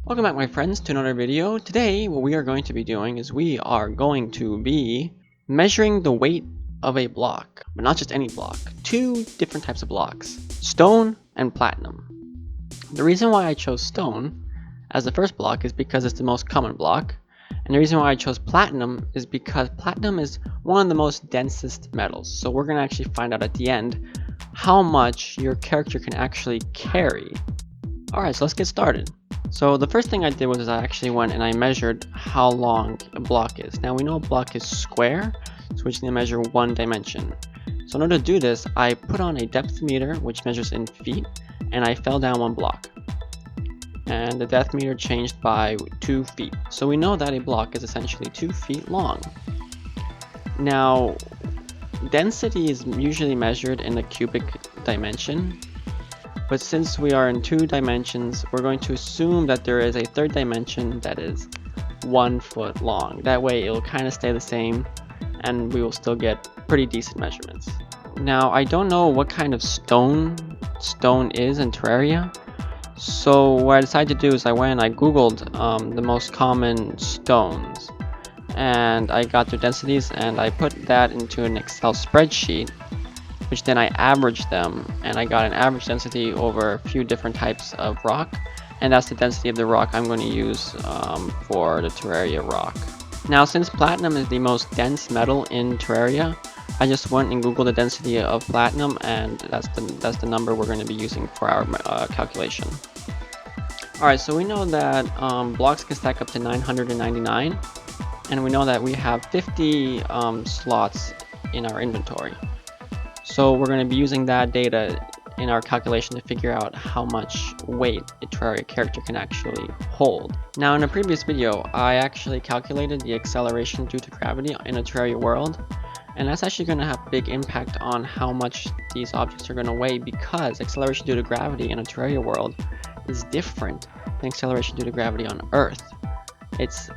Welcome back, my friends, to another video. Today what we are going to be doing is we are going to be measuring the weight of a block, but not just any block. Two different types of blocks, stone and platinum. The reason why I chose stone as the first block is because it's the most common block, and the reason why I chose platinum is because platinum is one of the most densest metals. So we're going to actually find out at the end how much your character can actually carry. Alright, so let's get started. So the first thing I did was I actually went and I measured how long a block is. Now we know a block is square, so we just need to measure one dimension. So in order to do this, I put on a depth meter which measures in feet, and I fell down one block. And the depth meter changed by 2 feet. So we know that a block is essentially 2 feet long. Now, density is usually measured in the cubic dimension. But since we are in 2 dimensions, we're going to assume that there is a third dimension that is 1 foot long. That way it'll kind of stay the same and we will still get pretty decent measurements. Now I don't know what kind of stone is in Terraria. So what I decided to do is I went and I googled the most common stones. And I got their densities and I put that into an Excel spreadsheet, which then I averaged them, and I got an average density over a few different types of rock, and that's the density of the rock I'm going to use for the Terraria rock. Now since platinum is the most dense metal in Terraria, I just went and googled the density of platinum, and that's the number we're going to be using for our calculation. Alright, so we know that blocks can stack up to 999, and we know that we have 50 slots in our inventory. So we're going to be using that data in our calculation to figure out how much weight a Terraria character can actually hold. Now in a previous video, I actually calculated the acceleration due to gravity in a Terraria world, and that's actually going to have a big impact on how much these objects are going to weigh, because acceleration due to gravity in a Terraria world is different than acceleration due to gravity on Earth. It's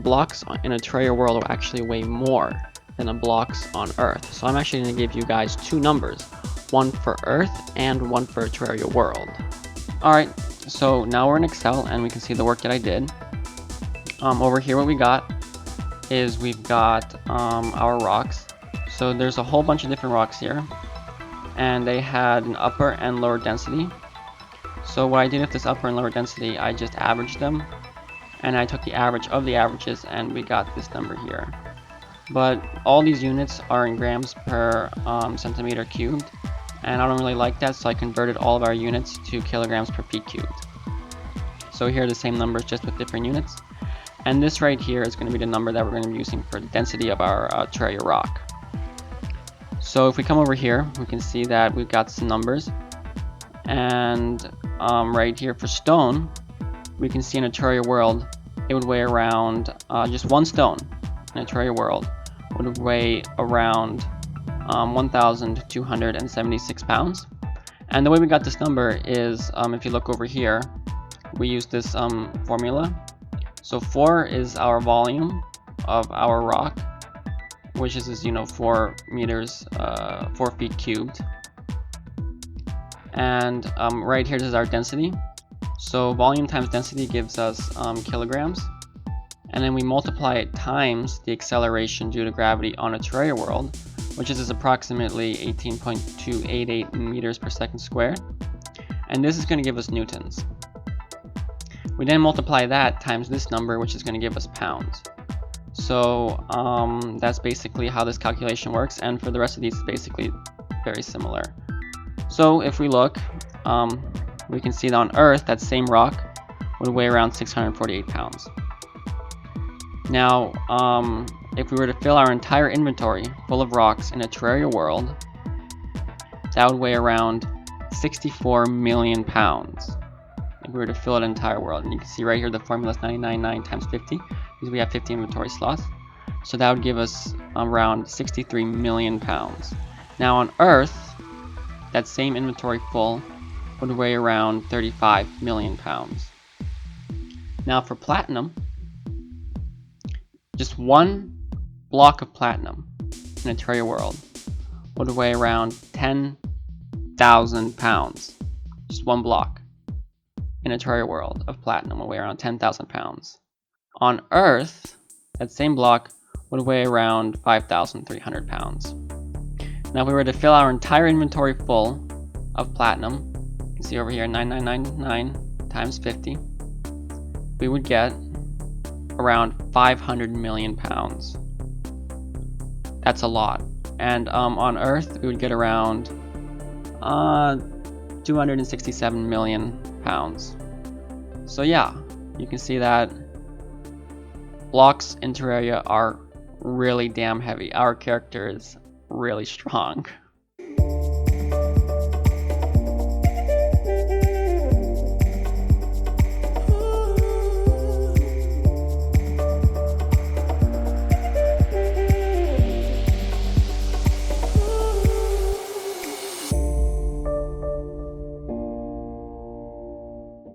blocks in a Terraria world will actually weigh more than the blocks on Earth. So I'm actually going to give you guys 2 numbers, one for Earth and one for Terraria world. Alright, so now we're in Excel and we can see the work that I did. Over here what we got is we've got our rocks. So there's a whole bunch of different rocks here, and they had an upper and lower density. So what I did with this upper and lower density, I just averaged them, and I took the average of the averages and we got this number here. But all these units are in grams per centimeter cubed, and I don't really like that, so I converted all of our units to kilograms per feet cubed. So here are the same numbers, just with different units. And this right here is going to be the number that we're going to be using for the density of our Terraria rock. So if we come over here, we can see that we've got some numbers. And right here for stone, we can see in a Terraria world, it would weigh around just one stone in a Terraria world would weigh around 1,276 pounds. And the way we got this number is, if you look over here, we use this formula. So 4 is our volume of our rock, which is 4 meters, 4 feet cubed. And right here, this is our density. So volume times density gives us kilograms. And then we multiply it times the acceleration due to gravity on a Terraria world, which is approximately 18.288 meters per second squared. And this is going to give us newtons. We then multiply that times this number, which is going to give us pounds. So that's basically how this calculation works, and for the rest of these, it's basically very similar. So if we look, we can see that on Earth, that same rock would weigh around 648 pounds. Now, if we were to fill our entire inventory full of rocks in a Terraria world, that would weigh around 64 million pounds. If we were to fill an entire world, and you can see right here the formula is 999 times 50, because we have 50 inventory slots. So that would give us around 63 million pounds. Now on Earth, that same inventory full would weigh around 35 million pounds. Now for platinum, just one block of platinum in a Terraria world would weigh around 10,000 pounds. Just one block. in a Terraria world of platinum would weigh around 10,000 pounds. On Earth, that same block would weigh around 5,300 pounds. Now, if we were to fill our entire inventory full of platinum, you can see over here 9999 times 50, we would get around 500 million pounds. That's a lot. And on Earth, we would get around 267 million pounds. So yeah, you can see that blocks in Terraria are really damn heavy. Our character is really strong.